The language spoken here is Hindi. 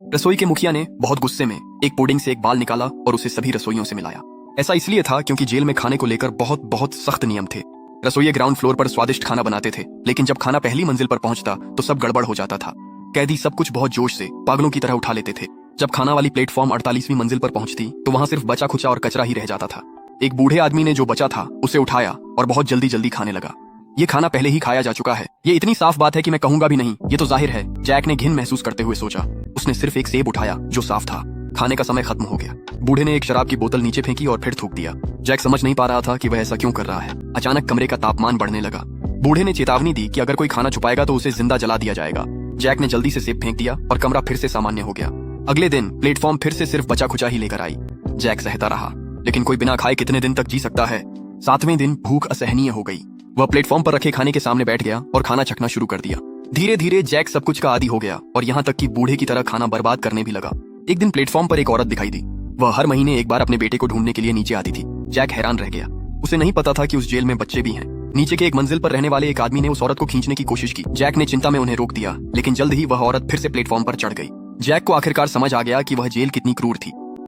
रसोई के मुखिया ने बहुत गुस्से में एक पुडिंग से एक बाल निकाला और उसे सभी रसोइयों से मिलाया। ऐसा इसलिए था क्योंकि जेल में खाने को लेकर बहुत बहुत सख्त नियम थे। रसोइये ग्राउंड फ्लोर पर स्वादिष्ट खाना बनाते थे, लेकिन जब खाना पहली मंजिल पर पहुंचता तो सब गड़बड़ हो जाता था। कैदी सब कुछ बहुत जोश से पागलों की तरह उठा लेते थे। जब खाना वाली प्लेटफॉर्म 48वीं मंजिल पर पहुंचती तो वहां सिर्फ बचा खुचा और कचरा ही रह जाता था। एक बूढ़े आदमी ने जो बचा था उसे उठाया और बहुत जल्दी जल्दी खाने लगा। ये खाना पहले ही खाया जा चुका है, ये इतनी साफ बात है कि मैं कहूंगा भी नहीं, ये तो जाहिर है। जैक ने घिन महसूस करते हुए सोचा। उसने सिर्फ एक सेब उठाया जो साफ था। खाने का समय खत्म हो गया। बूढ़े ने एक शराब की बोतल नीचे फेंकी और फिर थूक दिया। जैक समझ नहीं पा रहा था कि वह ऐसा क्यों कर रहा है। अचानक कमरे का तापमान बढ़ने लगा। बूढ़े ने चेतावनी दी कि अगर कोई खाना छुपाएगा तो उसे जिंदा जला दिया जाएगा। जैक ने जल्दी से सेब फेंक दिया और कमरा फिर से सामान्य हो गया। अगले दिन प्लेटफॉर्म फिर से सिर्फ बचा खुचा ही लेकर आई। जैक सहता रहा, लेकिन कोई बिना खाए कितने दिन तक जी सकता है। 7वें दिन भूख असहनीय हो गई। वह प्लेटफॉर्म पर रखे खाने के सामने बैठ गया और खाना चखना शुरू कर दिया। धीरे धीरे जैक सब कुछ का आदी हो गया और यहाँ तक कि बूढ़े की तरह खाना बर्बाद करने भी लगा। एक दिन प्लेटफॉर्म पर एक औरत दिखाई दी। वह हर महीने एक बार अपने बेटे को ढूंढने के लिए नीचे आती थी। जैक हैरान रह गया। उसे नहीं पता था कि उस जेल में बच्चे भी हैं। नीचे के एक मंजिल पर रहने वाले एक आदमी ने उस औरत को खींचने की कोशिश की। जैक ने चिंता में उन्हें रोक दिया, लेकिन जल्द ही वह औरत फिर से प्लेटफॉर्म पर चढ़ गई। जैक को आखिरकार समझ आ गया कि वह जेल कितनी क्रूर थी।